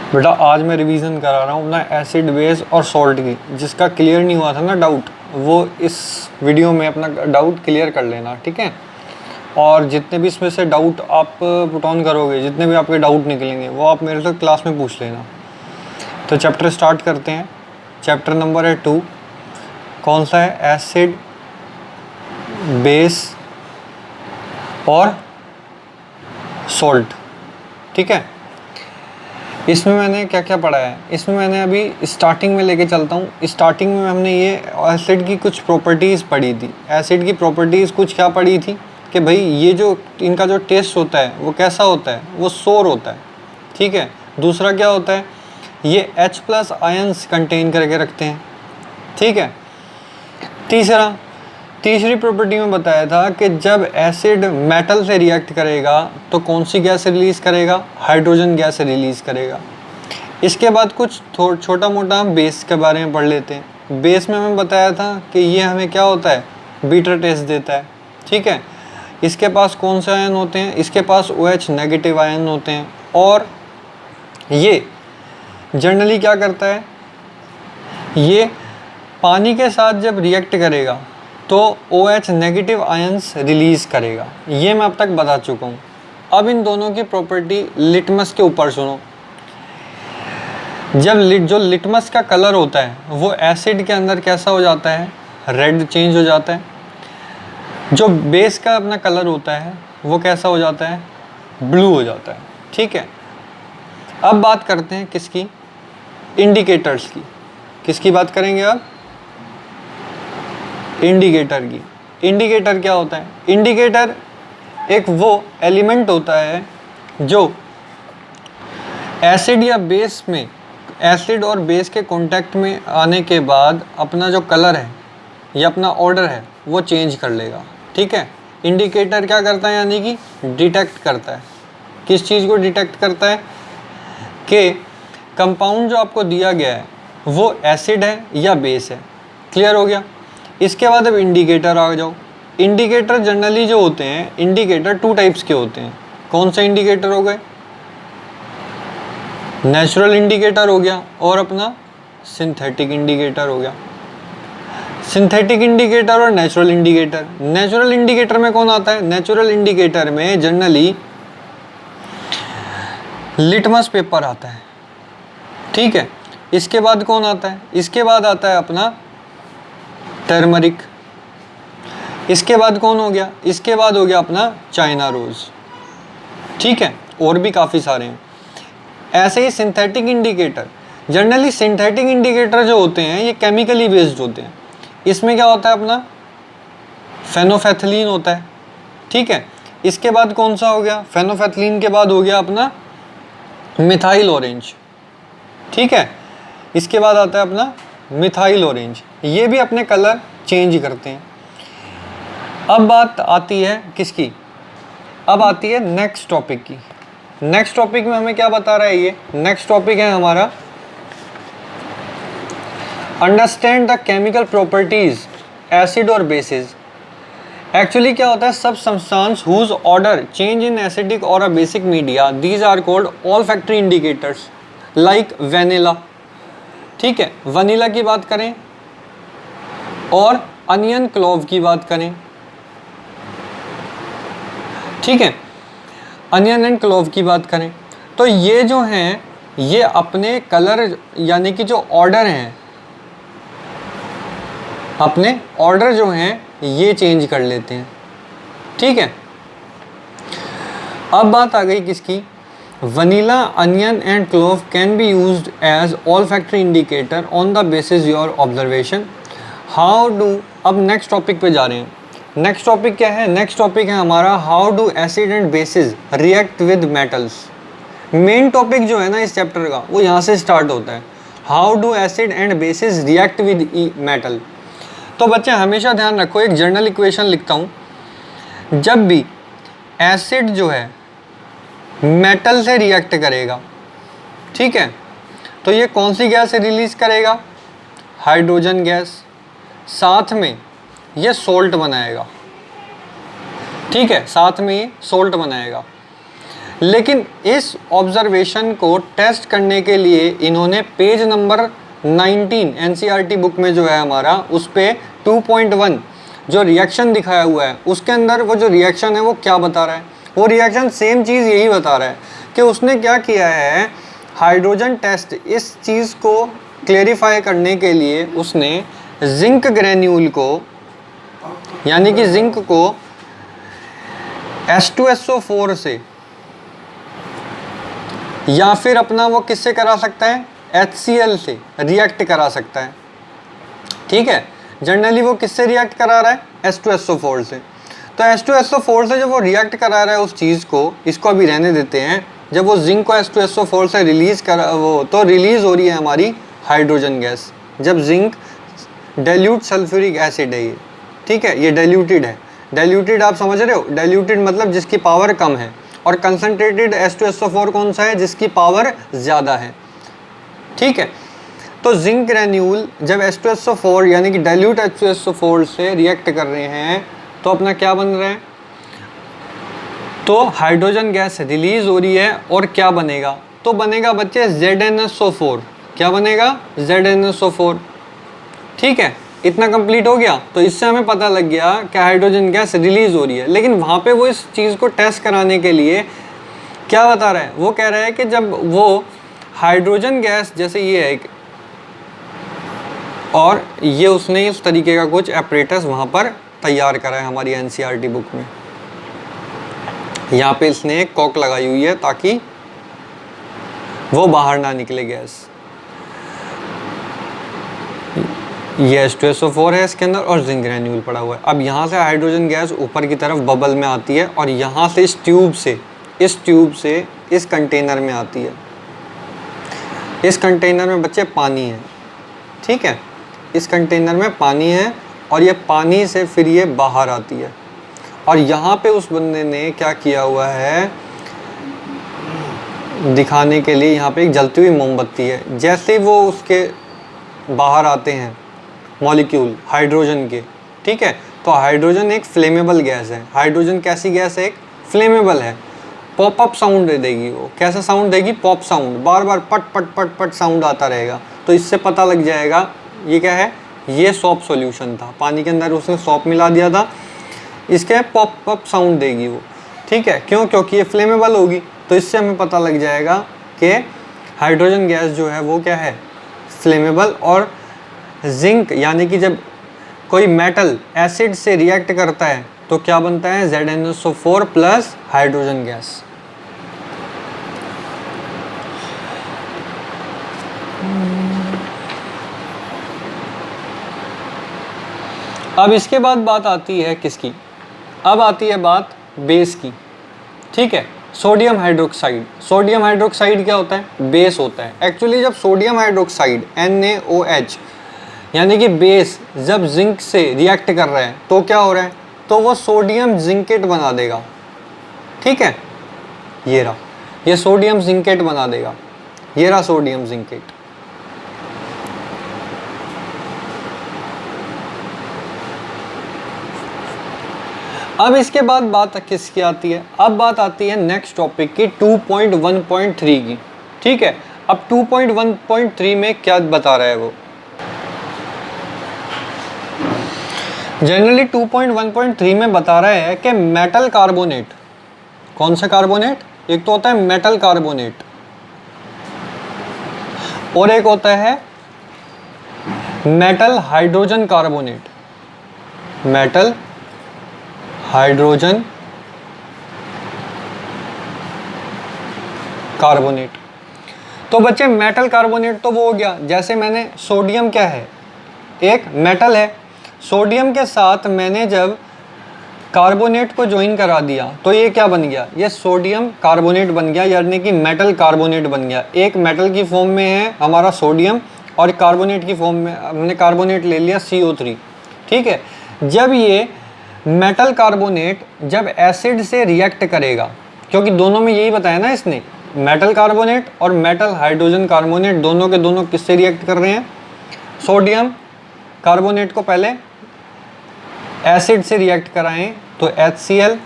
बेटा आज मैं रिवीजन करा रहा हूँ अपना एसिड बेस और सॉल्ट की, जिसका क्लियर नहीं हुआ था ना डाउट, वो इस वीडियो में अपना डाउट क्लियर कर लेना, ठीक है। और जितने भी इसमें से डाउट आप पुट ऑन करोगे, जितने भी आपके डाउट निकलेंगे वो आप मेरे से क्लास में पूछ लेना। तो चैप्टर स्टार्ट करते हैं। चैप्टर नंबर है 2। कौन सा है? एसिड बेस और सॉल्ट, ठीक है। इसमें मैंने क्या क्या पढ़ा है, इसमें मैंने अभी स्टार्टिंग में लेके चलता हूँ। स्टार्टिंग में हमने ये एसिड की कुछ प्रॉपर्टीज़ पढ़ी थी। एसिड की प्रॉपर्टीज़ कुछ क्या पढ़ी थी कि भाई ये जो इनका जो टेस्ट होता है वो कैसा होता है, वो सोर होता है, ठीक है। दूसरा क्या होता है, ये H+ आयंस कंटेन करके रखते हैं, ठीक है। तीसरी प्रॉपर्टी में बताया था कि जब एसिड मेटल से रिएक्ट करेगा तो कौन सी गैस रिलीज़ करेगा? हाइड्रोजन गैस रिलीज़ करेगा। इसके बाद कुछ छोटा मोटा हम बेस के बारे में पढ़ लेते हैं। बेस में हमें बताया था कि ये हमें क्या होता है, बीटर टेस्ट देता है, ठीक है। इसके पास कौन से आयन होते हैं? इसके पास OH नेगेटिव आयन होते हैं। और ये जनरली क्या करता है, ये पानी के साथ जब रिएक्ट करेगा तो OH नेगेटिव आयंस रिलीज़ करेगा। ये मैं अब तक बता चुका हूँ। अब इन दोनों की प्रॉपर्टी लिटमस के ऊपर सुनो। जब जो लिटमस का कलर होता है वो एसिड के अंदर कैसा हो जाता है? रेड चेंज हो जाता है। जो बेस का अपना कलर होता है वो कैसा हो जाता है? ब्लू हो जाता है, ठीक है। अब बात करते हैं किसकी? इंडिकेटर्स की। किसकी बात करेंगे अब? इंडिकेटर की। इंडिकेटर क्या होता है? इंडिकेटर एक वो एलिमेंट होता है जो एसिड या बेस में, एसिड और बेस के कांटेक्ट में आने के बाद अपना जो कलर है या अपना ऑर्डर है वो चेंज कर लेगा, ठीक है। इंडिकेटर क्या करता है, यानी कि डिटेक्ट करता है। किस चीज़ को डिटेक्ट करता है? कि कंपाउंड जो आपको दिया गया है वो एसिड है या बेस है। क्लियर हो गया। इसके बाद अब इंडिकेटर आ जाओ। इंडिकेटर जनरली जो होते हैं, इंडिकेटर 2 टाइप्स के होते हैं। कौन से इंडिकेटर हो गए? नेचुरल इंडिकेटर हो गया और अपना सिंथेटिक इंडिकेटर हो गया। सिंथेटिक इंडिकेटर और नेचुरल इंडिकेटर। नेचुरल इंडिकेटर में कौन आता है? नेचुरल इंडिकेटर में जनरली लिटमस पेपर आता है, ठीक है। इसके बाद कौन आता है? इसके बाद आता है अपना टर्मरिक। इसके बाद कौन हो गया? इसके बाद हो गया अपना चाइना रोज, ठीक है। और भी काफ़ी सारे हैं। ऐसे ही synthetic indicator, generally synthetic indicator जो होते हैं ये केमिकली बेस्ड होते हैं। इसमें क्या होता है? अपना फेनोफेथलीन होता है, ठीक है। इसके बाद कौन सा हो गया? फेनोफेथलीन के बाद हो गया अपना मिथाइल ऑरेंज, ठीक है। इसके बाद आता है अपना मिथाइल ऑरेंज। ये भी अपने कलर चेंज करते हैं। अब बात आती है किसकी? अब आती है नेक्स्ट टॉपिक की। नेक्स्ट टॉपिक में हमें क्या बता रहा है ये? नेक्स्ट टॉपिक है हमारा understand the chemical properties acid और बेसिस। एक्चुअली क्या होता है, सब substance whose odour change in acidic और a basic media, these are called olfactory indicators like vanilla, ठीक है। वनीला की बात करें और अनियन क्लोव की बात करें, ठीक है। अनियन एंड क्लोव की बात करें तो ये जो हैं ये अपने कलर यानी कि जो ऑर्डर हैं, अपने ऑर्डर जो हैं ये चेंज कर लेते हैं, ठीक है। अब बात आ गई किसकी? Vanilla, onion and clove can be used as olfactory indicator on the basis your observation. How do, अब नेक्स्ट टॉपिक पे जा रहे हैं। नेक्स्ट टॉपिक क्या है? नेक्स्ट टॉपिक है हमारा how do acid and bases react with metals. Main topic जो है ना इस चैप्टर का वो यहाँ से स्टार्ट होता है। How do acid and bases react with metal. तो बच्चे हमेशा ध्यान रखो, एक जनरल इक्वेशन लिखता हूँ। जब भी एसिड जो है मेटल से रिएक्ट करेगा, ठीक है, तो ये कौन सी गैस रिलीज़ करेगा? Hydrogen gas. साथ में ये सोल्ट बनाएगा, ठीक है, साथ में ये सोल्ट बनाएगा। लेकिन इस ऑब्जर्वेशन को टेस्ट करने के लिए इन्होंने पेज नंबर 19 एनसीईआरटी बुक में जो है हमारा, उस पे 2.1 जो रिएक्शन दिखाया हुआ है, उसके अंदर वो जो रिएक्शन है वो क्या बता रहा है, वो रिएक्शन सेम चीज़ यही बता रहा है कि उसने क्या किया है, हाइड्रोजन टेस्ट, इस चीज़ को क्लेरिफाई करने के लिए उसने जिंक ग्रेन्यूल को, यानी कि जिंक को H2SO4 से, या फिर अपना वो किससे करा सकता है, HCl से रिएक्ट करा सकता है। ठीक है, जनरली वो किससे रिएक्ट करा रहा है, H2SO4 से। तो H2SO4 से जब वो रिएक्ट करा रहा है उस चीज़ को, इसको अभी रहने देते हैं, जब वो जिंक को H2SO4 से रिलीज करा, वो तो रिलीज हो रही है हमारी हाइड्रोजन गैस। जब जिंक डाइल्यूट सल्फ्यूरिक एसिड है ये, ठीक है, ये डाइल्यूटेड है। डाइल्यूटेड आप समझ रहे हो, डाइल्यूटेड मतलब जिसकी पावर कम है, और कंसनट्रेटेड H2SO4 कौन सा है, जिसकी पावर ज़्यादा है। ठीक है, तो जिंक ग्रेन्यूल जब H2SO4 यानी कि डाइल्यूट H2SO4 से रिएक्ट कर रहे हैं तो अपना क्या बन रहा है, तो हाइड्रोजन गैस रिलीज हो रही है, और क्या बनेगा, तो बनेगा बच्चे ZnSO4। क्या बनेगा, ZnSO4। ठीक है, इतना कंप्लीट हो गया। तो इससे हमें पता लग गया कि हाइड्रोजन गैस रिलीज हो रही है। लेकिन वहाँ पे वो इस चीज़ को टेस्ट कराने के लिए क्या बता रहा है, वो कह रहा है कि जब वो हाइड्रोजन गैस, जैसे ये है और ये, उसने इस तरीके का कुछ एपरेटस वहाँ पर तैयार करा है हमारी एनसीईआरटी बुक में। यहाँ पे इसने एक कॉक लगाई हुई है ताकि वो बाहर ना निकले गैस। ये H2SO4 है इसके अंदर, और जिंक ग्रेन्यूल पड़ा हुआ है। अब यहाँ से हाइड्रोजन गैस ऊपर की तरफ बबल में आती है, और यहाँ से इस ट्यूब से इस कंटेनर में आती है। इस कंटेनर में बच्चे पानी है। ठीक है, इस कंटेनर में पानी है, और ये पानी से फिर ये बाहर आती है। और यहाँ पे उस बंदे ने क्या किया हुआ है, दिखाने के लिए यहाँ पे एक जलती हुई मोमबत्ती है। जैसे वो उसके बाहर आते हैं मॉलिक्यूल हाइड्रोजन के, ठीक है, तो हाइड्रोजन एक फ्लेमेबल गैस है। हाइड्रोजन कैसी गैस है, एक फ्लेमेबल है। पॉपअप साउंड दे देगी वो। कैसा साउंड देगी, पॉप साउंड, बार बार पट पट पट पट साउंड आता रहेगा। तो इससे पता लग जाएगा ये क्या है, ये सॉप सॉल्यूशन था, पानी के अंदर उसने सॉप मिला दिया था, इसके पॉप अप साउंड देगी वो। ठीक है, क्यों, क्योंकि ये फ्लेमेबल होगी। तो इससे हमें पता लग जाएगा कि हाइड्रोजन गैस जो है वो क्या है, फ्लेमेबल। और जिंक यानी कि जब कोई मेटल एसिड से रिएक्ट करता है तो क्या बनता है, ZnSO4 प्लस हाइड्रोजन गैस। अब इसके बाद बात आती है किसकी, अब आती है बात बेस की। ठीक है, सोडियम हाइड्रोक्साइड। सोडियम हाइड्रोक्साइड क्या होता है, बेस होता है। एक्चुअली जब सोडियम हाइड्रोक्साइड NaOH यानी कि बेस जब जिंक से रिएक्ट कर रहा है तो क्या हो रहा है, तो वो सोडियम जिंकेट बना देगा। ठीक है, ये रहा, ये सोडियम जिंकेट बना देगा, ये रहा सोडियम जिंकेट। अब इसके बाद बात किसकी आती है, अब बात आती है नेक्स्ट टॉपिक की 2.1.3 की। ठीक है, अब 2.1.3 में क्या बता रहा है वो, जनरली 2.1.3 में बता रहा है कि मेटल कार्बोनेट, कौन सा कार्बोनेट, एक तो होता है मेटल कार्बोनेट और एक होता है metal hydrogen carbonate. Metal hydrogen carbonate. तो बच्चे मेटल कार्बोनेट तो वो हो गया, जैसे मैंने सोडियम क्या है, एक मेटल है, सोडियम के साथ मैंने जब कार्बोनेट को ज्वाइन करा दिया तो ये क्या बन गया, ये सोडियम कार्बोनेट बन गया, यानी कि मेटल कार्बोनेट बन गया। एक मेटल की फॉर्म में है हमारा सोडियम और कार्बोनेट की फॉर्म में हमने कार्बोनेट ले लिया CO3। ठीक है, जब ये मेटल कार्बोनेट जब एसिड से रिएक्ट करेगा, क्योंकि दोनों में यही बताया ना इसने, मेटल कार्बोनेट और मेटल हाइड्रोजन कार्बोनेट दोनों के दोनों किससे रिएक्ट कर रहे हैं, सोडियम कार्बोनेट को पहले एसिड से रिएक्ट कराएं तो HCl,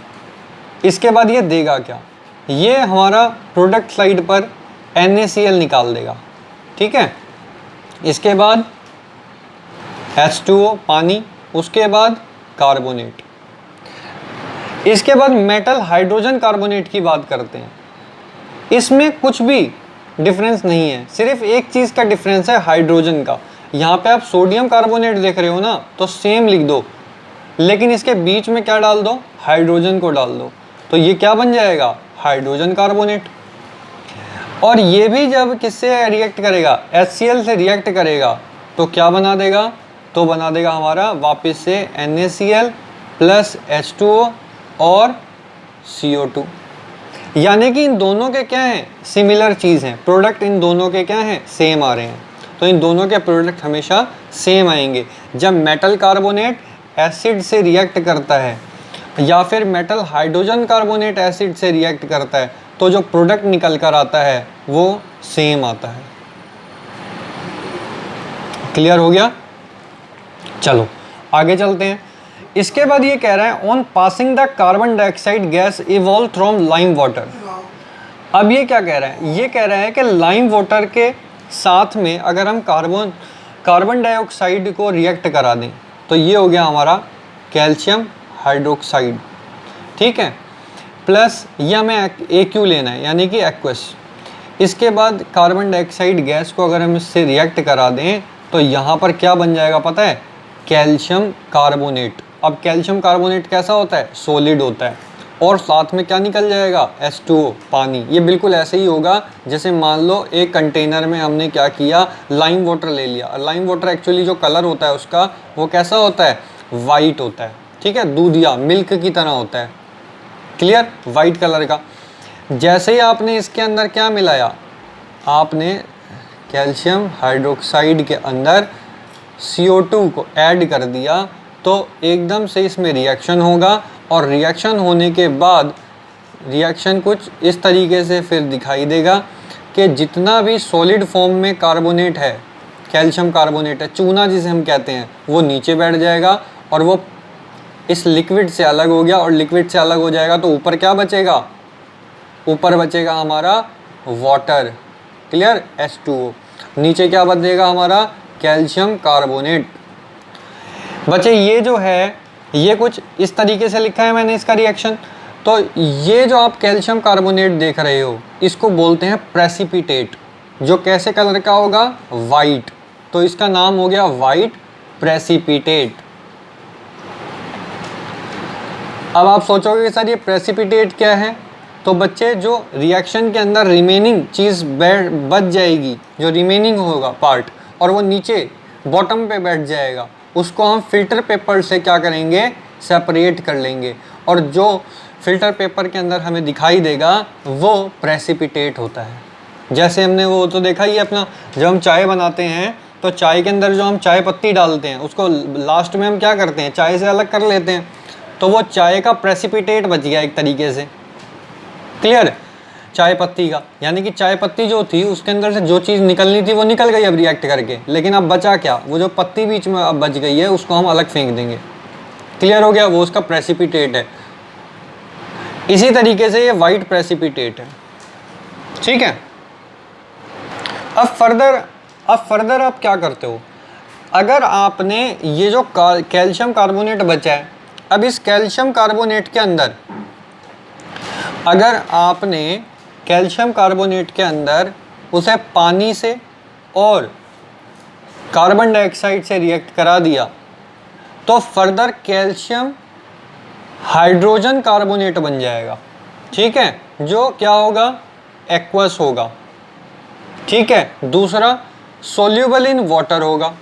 इसके बाद ये देगा क्या, ये हमारा प्रोडक्ट साइड पर NaCl निकाल देगा, ठीक है। इसके बाद H2O पानी, उसके बाद कार्बोनेट। इसके बाद मेटल हाइड्रोजन कार्बोनेट की बात करते हैं। इसमें कुछ भी डिफरेंस नहीं है, सिर्फ एक चीज़ का डिफरेंस है हाइड्रोजन का। यहाँ पे आप सोडियम कार्बोनेट देख रहे हो ना, तो सेम लिख दो, लेकिन इसके बीच में क्या डाल दो, हाइड्रोजन को डाल दो, तो ये क्या बन जाएगा, हाइड्रोजन कार्बोनेट। और ये भी जब किससे रिएक्ट करेगा, HCl से रिएक्ट करेगा, तो क्या बना देगा, तो बना देगा हमारा वापस से NaCl प्लस H2O और CO2। यानी कि इन दोनों के क्या हैं, सिमिलर चीज़ हैं, प्रोडक्ट इन दोनों के क्या हैं, सेम आ रहे हैं। तो इन दोनों के प्रोडक्ट हमेशा सेम आएंगे। जब मेटल कार्बोनेट एसिड से रिएक्ट करता है या फिर मेटल हाइड्रोजन कार्बोनेट एसिड से रिएक्ट करता है, तो जो प्रोडक्ट निकल कर आता है वो सेम आता है। क्लियर हो गया? चलो आगे चलते हैं। इसके बाद ये कह रहा है on passing the carbon dioxide gas evolve from lime water. अब ये क्या कह रहा है, ये कह रहा है कि लाइम वाटर के साथ में अगर हम कार्बन डाइऑक्साइड को रिएक्ट करा दें, तो ये हो गया हमारा कैल्शियम हाइड्रोक्साइड, ठीक है। प्लस ये हमें AQ लेना है, यानी कि एक्वस। इसके बाद कार्बन डाइऑक्साइड गैस को अगर हम इससे रिएक्ट करा दें, तो यहाँ पर क्या बन जाएगा पता है, कैल्शियम कार्बोनेट। अब कैल्शियम कार्बोनेट कैसा होता है, सॉलिड होता है, और साथ में क्या निकल जाएगा, H2O पानी। ये बिल्कुल ऐसे ही होगा जैसे मान लो एक कंटेनर में हमने क्या किया, लाइम वाटर ले लिया। लाइम वाटर एक्चुअली जो कलर होता है उसका, वो कैसा होता है, वाइट होता है, ठीक है, दूधिया मिल्क की तरह होता है, क्लियर, वाइट कलर का। जैसे ही आपने इसके अंदर क्या मिलाया, आपने कैल्शियम हाइड्रोक्साइड के अंदर CO2 को ऐड कर दिया, तो एकदम से इसमें रिएक्शन होगा, और रिएक्शन होने के बाद रिएक्शन कुछ इस तरीके से फिर दिखाई देगा कि जितना भी सॉलिड फॉर्म में कार्बोनेट है, कैल्शियम कार्बोनेट है, चूना जिसे हम कहते हैं, वो नीचे बैठ जाएगा, और वो इस लिक्विड से अलग हो गया, और लिक्विड से अलग हो जाएगा तो ऊपर क्या बचेगा, ऊपर बचेगा हमारा वाटर, क्लियर, H2O। नीचे क्या बचेगा हमारा, कैल्शियम कार्बोनेट। बच्चे ये जो है, ये कुछ इस तरीके से लिखा है मैंने इसका रिएक्शन। तो ये जो आप कैल्शियम कार्बोनेट देख रहे हो, इसको बोलते हैं प्रेसिपिटेट, जो कैसे कलर का होगा, वाइट। तो इसका नाम हो गया वाइट प्रेसिपिटेट। अब आप सोचोगे कि सर ये प्रेसिपिटेट क्या है, तो बच्चे जो रिएक्शन के अंदर रिमेनिंग चीज़ बच जाएगी, जो रिमेनिंग होगा पार्ट, और वो नीचे बॉटम पे बैठ जाएगा, उसको हम फिल्टर पेपर से क्या करेंगे, सेपरेट कर लेंगे, और जो फिल्टर पेपर के अंदर हमें दिखाई देगा वो प्रेसिपिटेट होता है। जैसे हमने वो तो देखा ही है अपना, जब हम चाय बनाते हैं तो चाय के अंदर जो हम चाय पत्ती डालते हैं, उसको लास्ट में हम क्या करते हैं, चाय से अलग कर लेते हैं, तो वो चाय का प्रेसिपिटेट बच गया एक तरीके से, क्लियर, चाय पत्ती का। यानी कि चाय पत्ती जो थी उसके अंदर से जो चीज़ निकलनी थी वो निकल गई अब रिएक्ट करके, लेकिन अब बचा क्या, वो जो पत्ती बीच में अब बच गई है उसको हम अलग फेंक देंगे, क्लियर हो गया, वो उसका प्रेसिपिटेट है। इसी तरीके से ये वाइट प्रेसिपिटेट है, ठीक है। अब फर्दर आप क्या करते हो, अगर आपने ये जो कैल्शियम कार्बोनेट बचा है, अब इस कैल्शियम कार्बोनेट के अंदर अगर आपने कैल्शियम कार्बोनेट के अंदर उसे पानी से और कार्बन डाइऑक्साइड से रिएक्ट करा दिया, तो फर्दर कैल्शियम हाइड्रोजन कार्बोनेट बन जाएगा, ठीक है, जो क्या होगा, एक्वस होगा, ठीक है। दूसरा सोल्यूबल इन वाटर होगा,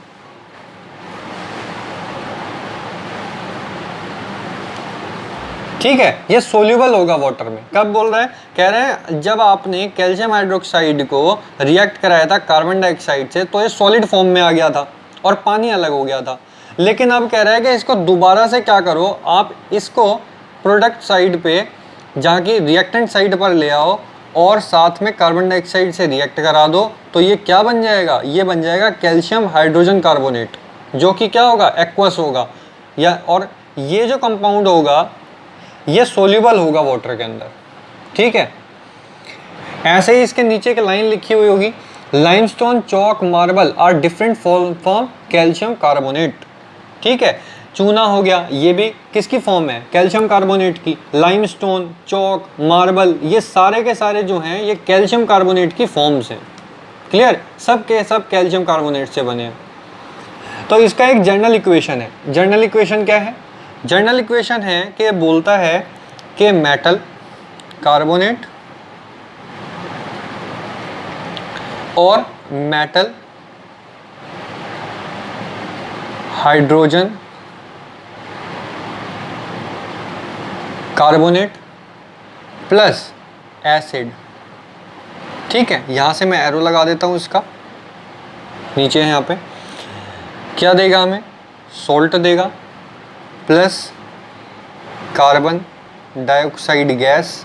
ठीक है, ये सोल्यूबल होगा वाटर में। कब बोल रहे हैं, कह रहे हैं जब आपने कैल्शियम हाइड्रोक्साइड को रिएक्ट कराया था कार्बन डाइऑक्साइड से, तो ये सॉलिड फॉर्म में आ गया था और पानी अलग हो गया था। लेकिन अब कह रहा है कि इसको दोबारा से क्या करो, आप इसको प्रोडक्ट साइड पे जाके रिएक्टेंट साइड पर ले आओ और साथ में कार्बन डाइऑक्साइड से रिएक्ट करा दो, तो ये क्या बन जाएगा, ये बन जाएगा कैल्शियम हाइड्रोजन कार्बोनेट, जो कि क्या होगा, एक्वस होगा, या और ये जो कंपाउंड होगा ये सोल्यूबल होगा वाटर के अंदर, ठीक है। ऐसे ही इसके नीचे की लाइन लिखी हुई होगी, limestone, chalk, marble are different from calcium carbonate. ठीक है, चूना हो गया, ये भी किसकी फॉर्म है, कैल्शियम कार्बोनेट की। लाइमस्टोन, चौक, मार्बल, ये सारे के सारे जो हैं ये कैल्शियम कार्बोनेट की फॉर्म्स हैं। क्लियर, सब के सब कैल्शियम कार्बोनेट से बने हैं। तो इसका एक जर्नल इक्वेशन है। जर्नल इक्वेशन क्या है, जर्नल इक्वेशन है कि ये बोलता है कि मेटल कार्बोनेट और metal hydrogen carbonate plus acid. ठीक है, यहाँ से मैं एरो लगा देता हूँ इसका, नीचे है यहाँ पे, क्या देगा हमें, सोल्ट देगा प्लस कार्बन डाइऑक्साइड गैस।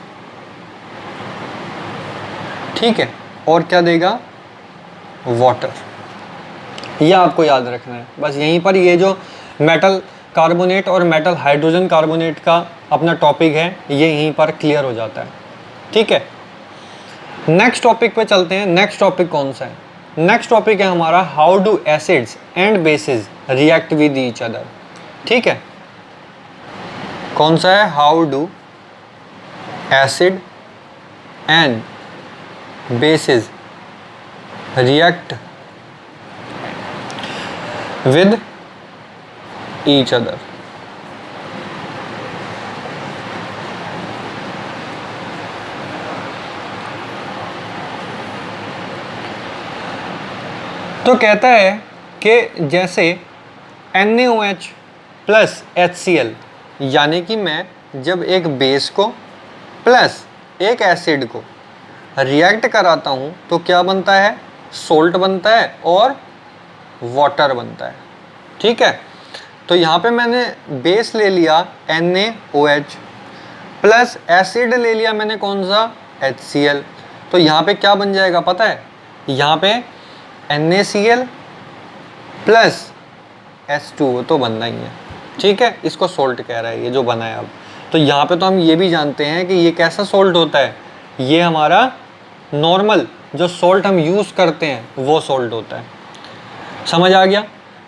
ठीक है, और क्या देगा, वाटर। ये आपको याद रखना है बस। यहीं पर ये जो मेटल कार्बोनेट और मेटल हाइड्रोजन कार्बोनेट का अपना टॉपिक है ये यहीं पर क्लियर हो जाता है। ठीक है, नेक्स्ट टॉपिक पे चलते हैं। नेक्स्ट टॉपिक कौन सा है, नेक्स्ट टॉपिक है हमारा how do acids and bases react with each other. ठीक है, कौन सा है, how do acid and bases react with each other. तो कहता है कि जैसे NaOH प्लस HCl, यानी कि मैं जब एक बेस को प्लस एक एसिड को रिएक्ट कराता हूँ तो क्या बनता है, सोल्ट बनता है और वाटर बनता है। ठीक है, तो यहाँ पे मैंने बेस ले लिया NaOH प्लस एसिड ले लिया मैंने कौन सा, HCl। तो यहाँ पे क्या बन जाएगा पता है, यहाँ पे NaCl प्लस H2O तो बनना ही है। ठीक है, इसको सोल्ट कह रहा है ये जो बना है अब। तो यहाँ पे तो हम ये भी जानते हैं कि ये कैसा सोल्ट होता है, ये हमारा नॉर्मल जो सोल्ट हम यूज़ करते हैं वो सोल्ट होता है। समझ आ गया,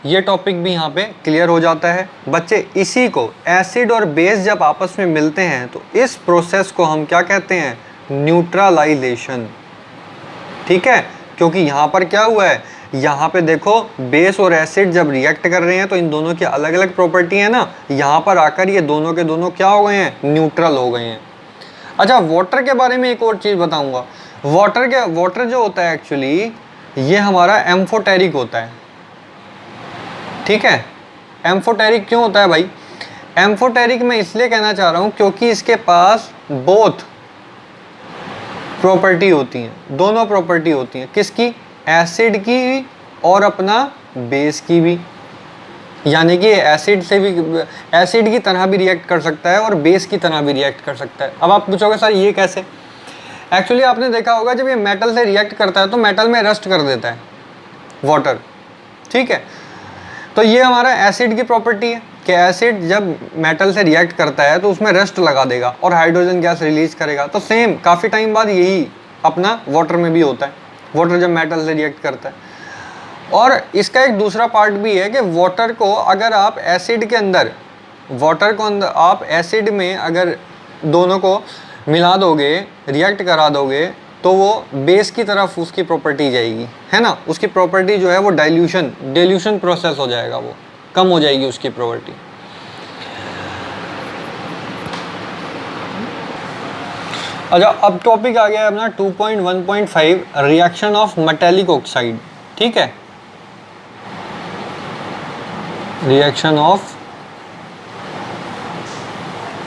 ये टॉपिक भी यहाँ पे क्लियर हो जाता है बच्चे। इसी को एसिड और बेस जब आपस में मिलते हैं तो इस प्रोसेस को हम क्या कहते हैं, न्यूट्रलाइजेशन। ठीक है, क्योंकि यहाँ पर क्या हुआ है, यहाँ पे देखो बेस और एसिड जब रिएक्ट कर रहे हैं तो इन दोनों की अलग अलग प्रॉपर्टी है ना, यहाँ पर आकर ये दोनों के दोनों क्या हो गए हैं, न्यूट्रल हो गए हैं। अच्छा, वाटर के बारे में एक और चीज़ बताऊँगा। वाटर जो होता है एक्चुअली ये हमारा एम्फोटेरिक होता है। ठीक है, एम्फोटेरिक क्यों होता है भाई, एम्फोटेरिक मैं इसलिए कहना चाह रहा हूँ क्योंकि इसके पास बोथ प्रॉपर्टी होती हैं, दोनों प्रॉपर्टी होती हैं, किसकी, एसिड की भी और अपना बेस की भी। यानी कि एसिड से भी, एसिड की तरह भी रिएक्ट कर सकता है और बेस की तरह भी रिएक्ट कर सकता है। अब आप पूछोगे सर ये कैसे, एक्चुअली आपने देखा होगा जब ये मेटल से रिएक्ट करता है तो मेटल में रस्ट कर देता है वाटर। ठीक है, तो ये हमारा एसिड की प्रॉपर्टी है कि एसिड जब मेटल से रिएक्ट करता है तो उसमें रस्ट लगा देगा और हाइड्रोजन गैस रिलीज करेगा। तो सेम काफ़ी टाइम बाद यही अपना वाटर में भी होता है, वाटर जब मेटल से रिएक्ट करता है। और इसका एक दूसरा पार्ट भी है कि वाटर को अगर आप एसिड के अंदर, वाटर को अंदर आप एसिड में अगर दोनों को मिला दोगे, रिएक्ट करा दोगे तो वो बेस की तरफ उसकी प्रॉपर्टी जाएगी, है ना। उसकी प्रॉपर्टी जो है वो डाइल्यूशन प्रोसेस हो जाएगा, वो कम हो जाएगी उसकी प्रॉपर्टी। अच्छा, अब टॉपिक आ गया है अपना 2.1.5 रिएक्शन ऑफ मेटेलिक ऑक्साइड। ठीक है, reaction of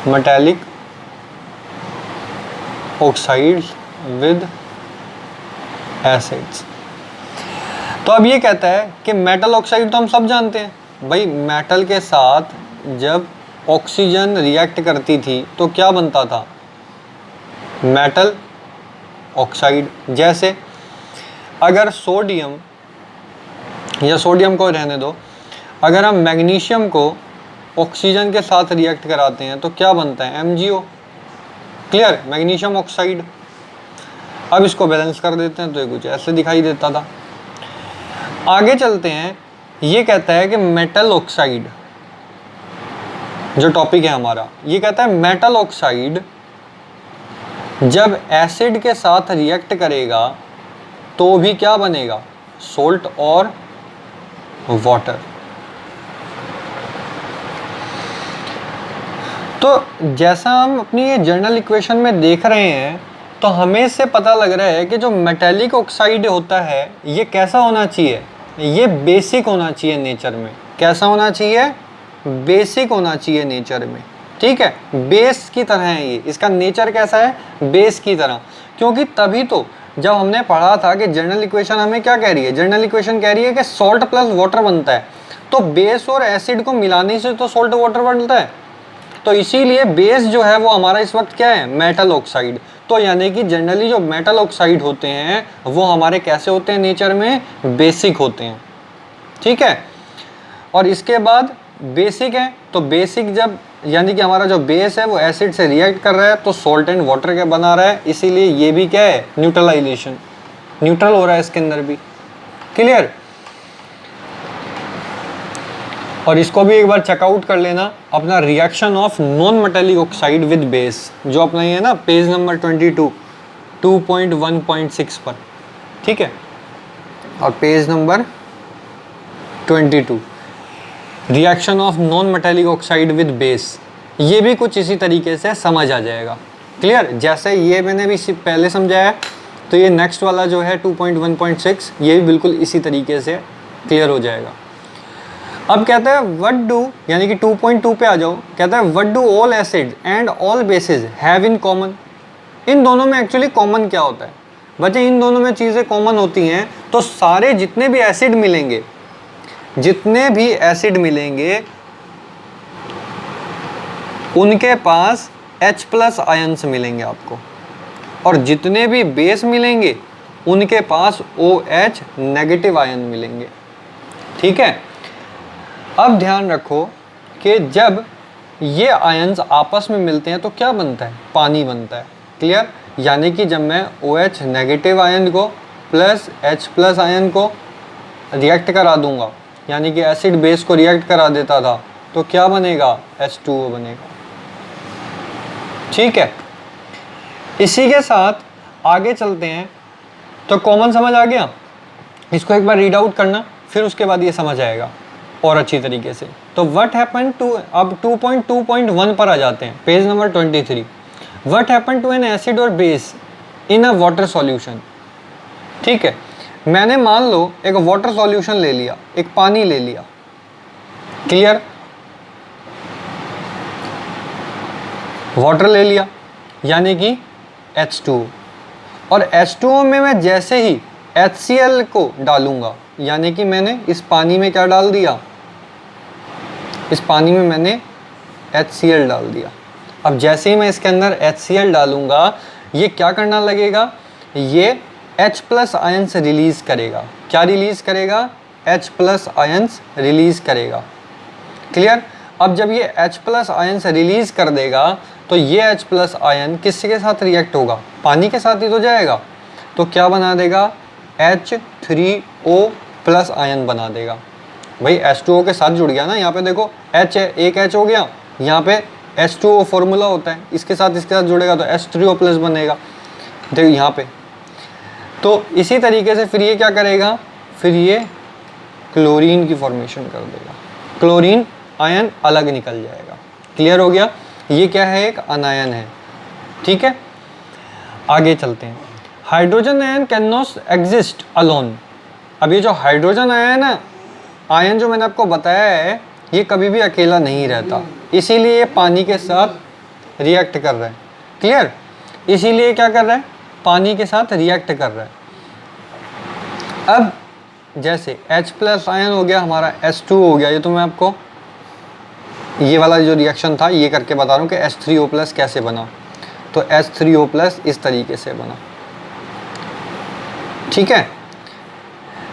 metallic oxides with acids. तो अब ये कहता है कि मेटल ऑक्साइड तो हम सब जानते हैं भाई, मेटल के साथ जब ऑक्सीजन रिएक्ट करती थी तो क्या बनता था, मेटल ऑक्साइड। जैसे अगर सोडियम, या सोडियम को रहने दो, अगर हम मैग्नीशियम को ऑक्सीजन के साथ रिएक्ट कराते हैं तो क्या बनता है, MgO। Clear, magnesium oxide. अब इसको बैलेंस कर देते हैं तो ये कुछ ऐसे दिखाई देता था। आगे चलते हैं, ये कहता है कि मेटल ऑक्साइड, जो टॉपिक है हमारा, ये कहता है मेटल ऑक्साइड जब एसिड के साथ रिएक्ट करेगा तो भी क्या बनेगा, सोल्ट और वाटर। तो जैसा हम अपनी ये जनरल इक्वेशन में देख रहे हैं, तो हमें इससे पता लग रहा है कि जो मेटेलिक ऑक्साइड होता है ये कैसा होना चाहिए, ये बेसिक होना चाहिए नेचर में। कैसा होना चाहिए, बेसिक होना चाहिए नेचर में। ठीक है, बेस की तरह है ये, इसका नेचर कैसा है, बेस की तरह। क्योंकि तभी तो जब हमने पढ़ा था कि जनरल इक्वेशन हमें क्या कह रही है, जनरल इक्वेशन कह रही है कि सॉल्ट प्लस वाटर बनता है, तो बेस और एसिड को मिलाने से तो सॉल्ट वाटर बनता है। तो इसीलिए बेस जो है वो हमारा इस वक्त क्या है, मेटल ऑक्साइड। तो यानी कि जनरली जो मेटल ऑक्साइड होते हैं वो हमारे कैसे होते हैं नेचर में, बेसिक होते हैं। ठीक है, और इसके बाद बेसिक है, तो बेसिक जब यानी कि हमारा जो बेस है वो एसिड से रिएक्ट कर रहा है तो सॉल्ट एंड वाटर क्या बना रहा है, इसीलिए ये भी क्या है, न्यूट्रलाइजेशन, न्यूट्रल हो रहा है इसके अंदर भी। क्लियर। और इसको भी एक बार चेकआउट कर लेना, अपना reaction of non metallic oxide with base, जो अपना ये है ना पेज नंबर 22 2.1.6 पर। ठीक है, और page number 22 reaction of non metallic oxide with base, ये भी कुछ इसी तरीके से समझ आ जाएगा। क्लियर। जैसे ये मैंने भी पहले समझाया, तो ये नेक्स्ट वाला जो है 2.1.6 ये भी बिल्कुल इसी तरीके से क्लियर हो जाएगा। अब कहता है व्हाट डू, यानी कि 2.2 पे आ जाओ, कहता है what do all acid and all bases have in common. इन दोनों में एक्चुअली कॉमन क्या होता है बच्चे, इन दोनों में चीज़ें कॉमन होती हैं। तो सारे जितने भी एसिड मिलेंगे, जितने भी एसिड मिलेंगे उनके पास H+ आयन्स मिलेंगे आपको, और जितने भी बेस मिलेंगे उनके पास OH नेगेटिव आयन मिलेंगे। ठीक है, अब ध्यान रखो कि जब ये आयन्स आपस में मिलते हैं तो क्या बनता है, पानी बनता है। क्लियर। यानी कि जब मैं OH नेगेटिव आयन को प्लस H+ आयन को रिएक्ट करा दूंगा, यानी कि एसिड बेस को रिएक्ट करा देता था, तो क्या बनेगा, H2O बनेगा। ठीक है, इसी के साथ आगे चलते हैं। तो कॉमन समझ आ गया, इसको एक बार रीड आउट करना, फिर उसके बाद ये समझ आएगा और अच्छी तरीके से। तो व्हाट हैपन टू, अब 2.2.1 पर आ जाते हैं, page number 23। What happen to an acid और base in a water solution. ठीक है, मैंने मान लो एक वाटर सॉल्यूशन ले लिया, एक पानी ले लिया। क्लियर। वाटर ले लिया यानी कि H2O, और H2O में मैं जैसे ही HCl को डालूंगा, यानी कि मैंने इस पानी में क्या डाल दिया, इस पानी में मैंने HCl डाल दिया। अब जैसे ही मैं इसके अंदर HCl डालूंगा, ये क्या करना लगेगा, ये H+ आयन्स रिलीज करेगा। क्या रिलीज करेगा, H+ आयन्स रिलीज करेगा। क्लियर। अब जब ये H+ आयन्स रिलीज कर देगा तो ये H+ आयन किसके साथ रिएक्ट होगा, पानी के साथ ही तो जाएगा, तो क्या बना देगा, H3O+ आयन बना देगा। भाई H2O के साथ जुड़ गया ना, यहाँ पे देखो H है, एक H हो गया, यहाँ पे H2O फॉर्मूला होता है, इसके साथ जुड़ेगा तो H3O+ बनेगा। देखो यहाँ पे, तो इसी तरीके से फिर ये क्या करेगा, फिर ये क्लोरीन की फॉर्मेशन कर देगा, क्लोरीन आयन अलग निकल जाएगा। क्लियर हो गया, ये क्या है, एक अनायन है। ठीक है, आगे चलते हैं। Hydrogen ion can not exist alone. अब ये जो हाइड्रोजन आयन है, आयन जो मैंने आपको बताया है, ये कभी भी अकेला नहीं रहता, इसीलिए ये पानी के साथ रिएक्ट कर रहा है। क्लियर। इसीलिए क्या कर रहा है, पानी के साथ रिएक्ट कर रहा है। अब जैसे H+ आयन हो गया हमारा, H2 हो गया, ये तो मैं आपको ये वाला जो रिएक्शन था ये करके बता रहा हूँ कि H3O+ कैसे बना। तो H3O+ इस तरीके से बना। ठीक है,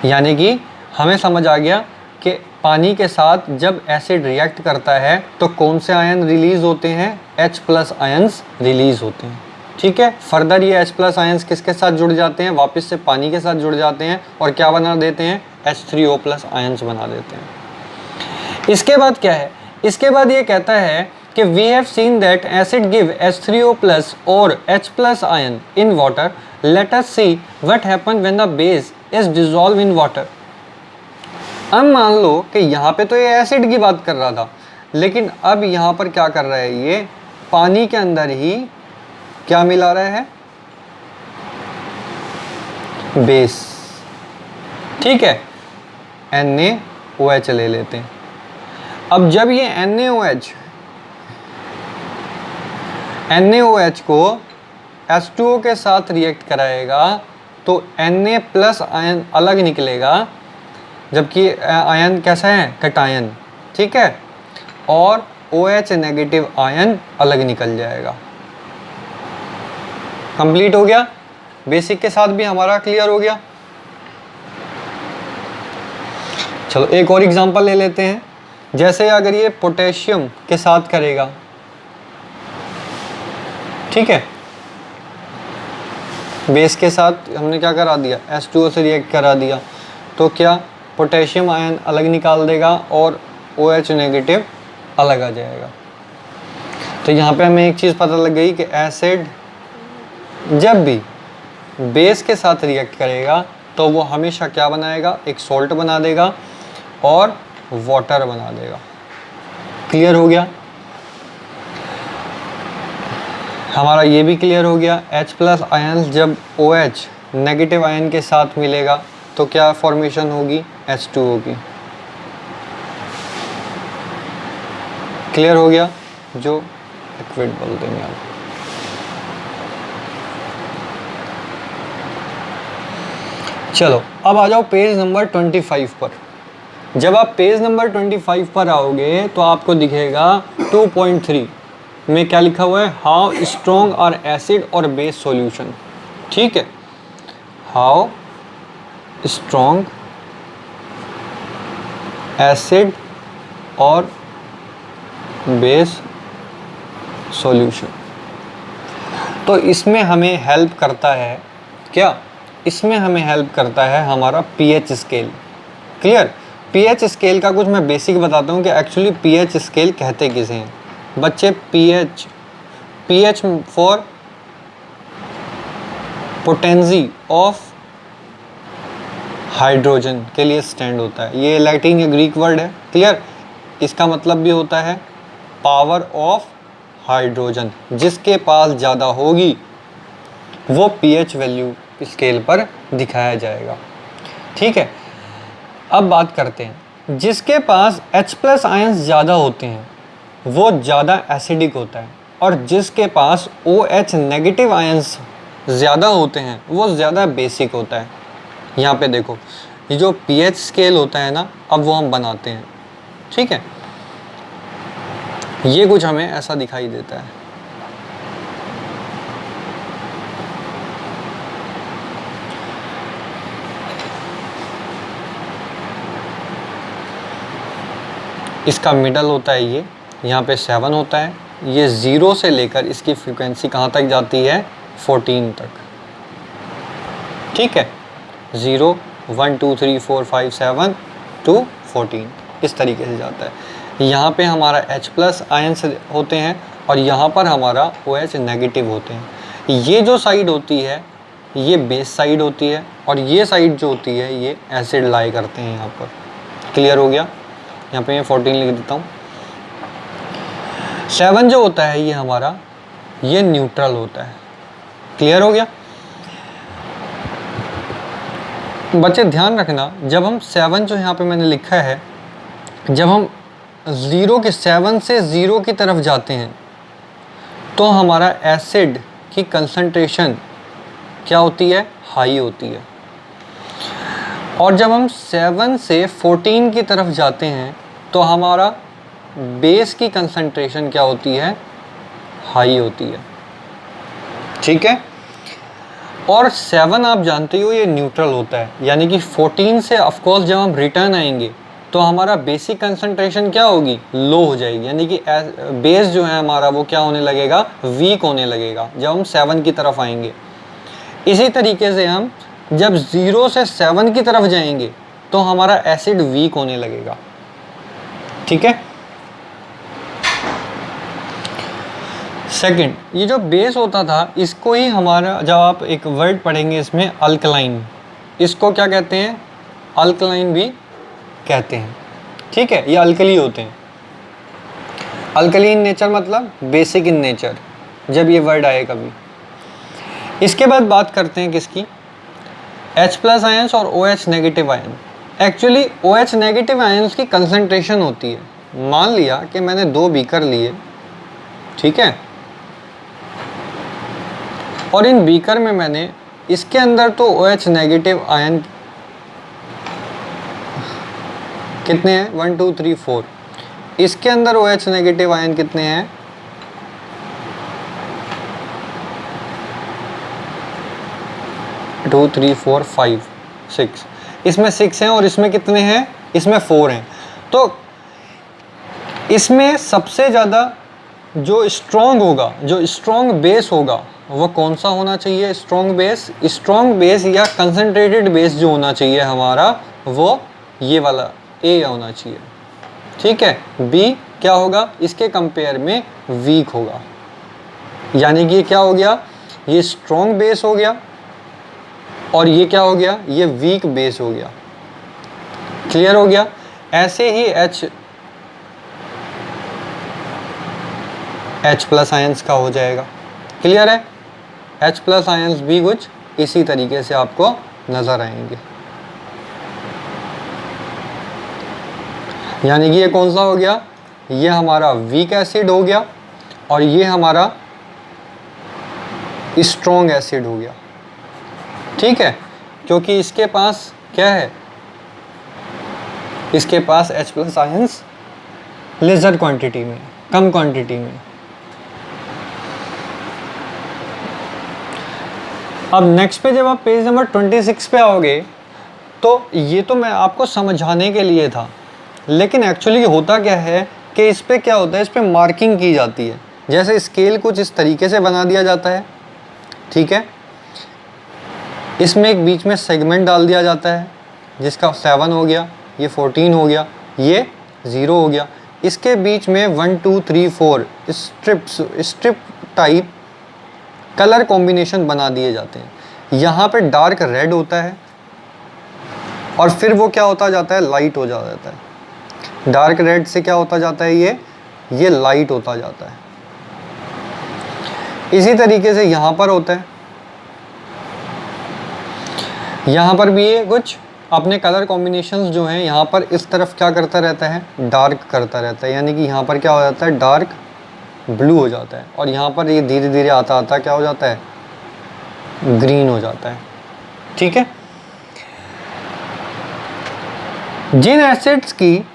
यानी कि हमें समझ आ गया कि पानी के साथ जब एसिड रिएक्ट करता है तो कौन से आयन रिलीज होते हैं, H+ आयन्स रिलीज होते हैं। ठीक है। फर्दर ये H प्लस आयंस किसके साथ जुड़ जाते हैं, वापस से पानी के साथ जुड़ जाते हैं और क्या बना देते हैं, H3O प्लस आयंस बना देते हैं। इसके बाद क्या है, इसके बाद ये कहता है कि we have seen that acid give H3O plus और H plus ion in water, let us see what happen when the base is dissolve in water. अब मान लो कि यहाँ पे तो ये एसिड की बात कर रहा था, लेकिन अब यहाँ पर क्या कर रहा है, ये पानी के अंदर ही क्या मिला रहा है, बेस। ठीक है, NaOH ले लेते हैं। अब जब ये NaOH को H2O के साथ रिएक्ट कराएगा तो Na प्लस आयन अलग निकलेगा, जबकि आयन कैसा है, कटायन। ठीक है, और OH नेगेटिव आयन अलग निकल जाएगा। कंप्लीट हो गया, बेसिक के साथ भी हमारा क्लियर हो गया। चलो एक और एग्जांपल ले लेते हैं। जैसे अगर ये पोटेशियम के साथ करेगा, ठीक है, बेस के साथ हमने क्या करा दिया, H2O से रिएक्ट करा दिया, तो क्या पोटेशियम आयन अलग निकाल देगा और OH नेगेटिव अलग आ जाएगा। तो यहाँ पे हमें एक चीज़ पता लग गई कि एसिड जब भी बेस के साथ रिएक्ट करेगा तो वो हमेशा क्या बनाएगा, एक सॉल्ट बना देगा और वाटर बना देगा। क्लियर हो गया, हमारा ये भी क्लियर हो गया। H प्लस आयन जब OH नेगेटिव आयन के साथ मिलेगा तो क्या फॉर्मेशन होगी, H2O की। क्लियर हो गया, जो लिक्विड बोलते हैं आप। चलो अब आ जाओ पेज नंबर 25 पर। जब आप पेज नंबर 25 पर आओगे तो आपको दिखेगा 2.3 में क्या लिखा हुआ है, हाउ स्ट्रॉन्ग आर एसिड और बेस सॉल्यूशन। ठीक है, हाउ स्ट्रॉन्ग एसिड और बेस सॉल्यूशन। तो इसमें हमें हेल्प करता है क्या, इसमें हमें हेल्प करता है हमारा pH scale. Clear, pH scale का कुछ मैं बेसिक बताता हूँ कि एक्चुअली pH स्केल कहते किसे हैं बच्चे। pH for potency of hydrogen के लिए स्टैंड होता है। ये लैटिन या ग्रीक वर्ड है। क्लियर, इसका मतलब भी होता है पावर ऑफ हाइड्रोजन। जिसके पास ज़्यादा होगी वो pH वैल्यू स्केल पर दिखाया जाएगा। ठीक है, अब बात करते हैं, जिसके पास H प्लस आयंस ज़्यादा होते हैं वो ज़्यादा एसिडिक होता है, और जिसके पास OH नेगेटिव आयंस ज़्यादा होते हैं वो ज़्यादा बेसिक होता है। यहाँ पे देखो, ये जो pH स्केल होता है ना, अब वो हम बनाते हैं। ठीक है, ये कुछ हमें ऐसा दिखाई देता है। इसका मिडल होता है ये, यहाँ पे 7 होता है। ये 0 से लेकर इसकी फ्रीक्वेंसी कहाँ तक जाती है, 14 तक। ठीक है, 0 1 2 3 4 5 7 to 14 इस तरीके से जाता है। यहाँ पे हमारा H प्लस आयंस होते हैं और यहाँ पर हमारा OH नेगेटिव होते हैं। ये जो साइड होती है ये बेस साइड होती है, और ये साइड जो होती है ये एसिड लाई करते हैं यहाँ पर। क्लियर हो गया, यहाँ पे मैं 14 लिख देता हूँ। 7 जो होता है ये हमारा, ये न्यूट्रल होता है। क्लियर हो गया बच्चे, ध्यान रखना, जब हम 7 जो यहाँ पे मैंने लिखा है, जब हम 7 से 0 की तरफ जाते हैं तो हमारा एसिड की कंसंट्रेशन क्या होती है, हाई होती है। और जब हम 7 से 14 की तरफ जाते हैं तो हमारा बेस की कंसंट्रेशन क्या होती है, हाई होती है। ठीक है, और 7 आप जानते हो ये न्यूट्रल होता है, यानी कि 14 से ऑफकोर्स जब हम रिटर्न आएंगे तो हमारा बेसिक कंसंट्रेशन क्या होगी, लो हो जाएगी, यानी कि बेस जो है हमारा वो क्या होने लगेगा, वीक होने लगेगा जब हम 7 की तरफ आएंगे। इसी तरीके से हम जब 0 से 7 की तरफ जाएंगे तो हमारा एसिड वीक होने लगेगा। ठीक है। सेकंड, ये जो बेस होता था इसको ही हमारा, जब आप एक वर्ड पढ़ेंगे इसमें अल्कलाइन, इसको क्या कहते हैं, अल्कलाइन भी कहते हैं। ठीक है, ये अल्कली होते हैं। अल्कलीन नेचर मतलब बेसिक इन नेचर, जब ये वर्ड आए कभी। इसके बाद बात करते हैं किसकी, H+ आयंस और OH negative ion. Actually OH negative ions की कंसंट्रेशन होती है, मान लिया कि मैंने 2 बीकर लिए, ठीक है, और इन बीकर में मैंने, इसके अंदर तो OH नेगेटिव आयन कितने हैं, 1 2 3 4, इसके अंदर OH नेगेटिव आयन कितने हैं, 2 3 4 5 6, इसमें 6 हैं और इसमें कितने हैं, इसमें 4 हैं। तो इसमें सबसे ज़्यादा जो स्ट्रॉन्ग होगा, जो स्ट्रॉन्ग बेस होगा, वो कौन सा होना चाहिए, स्ट्रॉन्ग बेस या कंसंट्रेटेड बेस जो होना चाहिए हमारा, वो ये वाला ए होना चाहिए। ठीक है, बी क्या होगा, इसके कंपेयर में वीक होगा, यानी कि ये क्या हो गया, ये स्ट्रॉन्ग बेस हो गया और ये क्या हो गया, ये वीक बेस हो गया। क्लियर हो गया। ऐसे ही H+ आयंस का हो जाएगा। क्लियर है। H+ आयंस भी कुछ इसी तरीके से आपको नजर आएंगे, यानी कि ये कौन सा हो गया, ये हमारा वीक एसिड हो गया और ये हमारा स्ट्रॉन्ग एसिड हो गया। ठीक है, क्योंकि इसके पास क्या है, इसके पास H+ आयंस लेजर क्वांटिटी में, कम क्वांटिटी में। अब नेक्स्ट पे जब आप पेज नंबर 26 पे आओगे तो ये तो मैं आपको समझाने के लिए था, लेकिन एक्चुअली होता क्या है कि इस पे क्या होता है, इस पे मार्किंग की जाती है। जैसे स्केल कुछ इस तरीके से बना दिया जाता है, ठीक है, इसमें एक बीच में सेगमेंट डाल दिया जाता है जिसका 7 हो गया, ये 14 हो गया, ये 0 हो गया। इसके बीच में 1 2 3 4 स्ट्रिप टाइप कलर कॉम्बिनेशन बना दिए जाते हैं। यहाँ पे डार्क रेड होता है और फिर वो क्या होता जाता है, लाइट हो जाता है। डार्क रेड से क्या होता जाता है, ये लाइट होता जाता है। इसी तरीके से यहाँ पर होता है, यहाँ पर भी ये कुछ अपने कलर कॉम्बिनेशंस जो हैं, यहाँ पर इस तरफ क्या करता रहता है, डार्क करता रहता है, यानी कि यहाँ पर क्या हो जाता है, डार्क ब्लू हो जाता है, और यहाँ पर ये धीरे धीरे आता आता क्या हो जाता है, ग्रीन हो जाता है। ठीक है। जिन एसिड्स की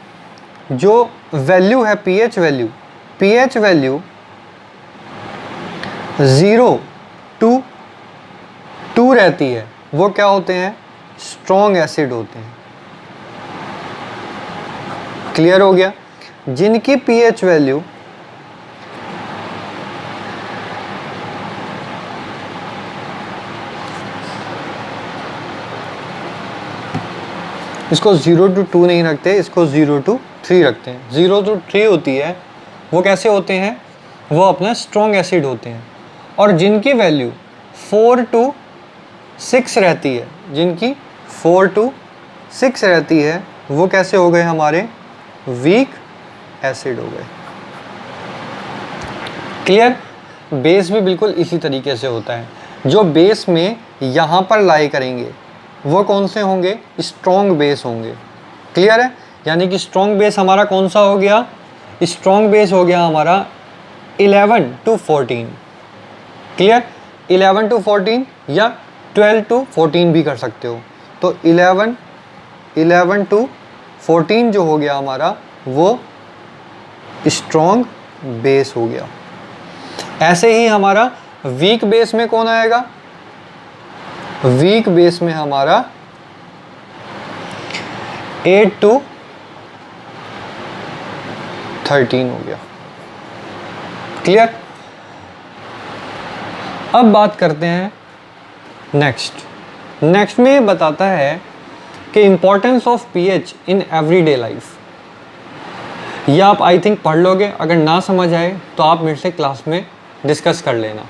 जो वैल्यू है पीएच वैल्यू 0 to 2 रहती है, वो क्या होते हैं, स्ट्रॉन्ग एसिड होते हैं। क्लियर हो गया। जिनकी पीएच वैल्यू इसको 0 to 2 नहीं रखते, इसको 0 to 3 रखते हैं। 0 to 3 होती है, वो कैसे होते हैं, वो अपना स्ट्रॉन्ग एसिड होते हैं। और जिनकी वैल्यू 4 to 6 रहती है, जिनकी 4 to 6 रहती है, वो कैसे हो गए, हमारे वीक एसिड हो गए। क्लियर। बेस भी बिल्कुल इसी तरीके से होता है। जो बेस में यहाँ पर लाई करेंगे वो कौन से होंगे, स्ट्रॉन्ग बेस होंगे। क्लियर है। यानी कि स्ट्रॉन्ग बेस हमारा कौन सा हो गया, स्ट्रॉन्ग बेस हो गया हमारा 11 to 14। क्लियर। 11 to 14 या 12 to 14 भी कर सकते हो। तो 11 to 14 जो हो गया हमारा, वो स्ट्रॉन्ग बेस हो गया। ऐसे ही हमारा वीक बेस में कौन आएगा, वीक बेस में हमारा 8 to 13 हो गया। क्लियर? अब बात करते हैं नेक्स्ट में ये बताता है कि importance of pH in everyday life. ये आप आई थिंक पढ़ लोगे, अगर ना समझ आए तो आप मेरे से क्लास में डिस्कस कर लेना।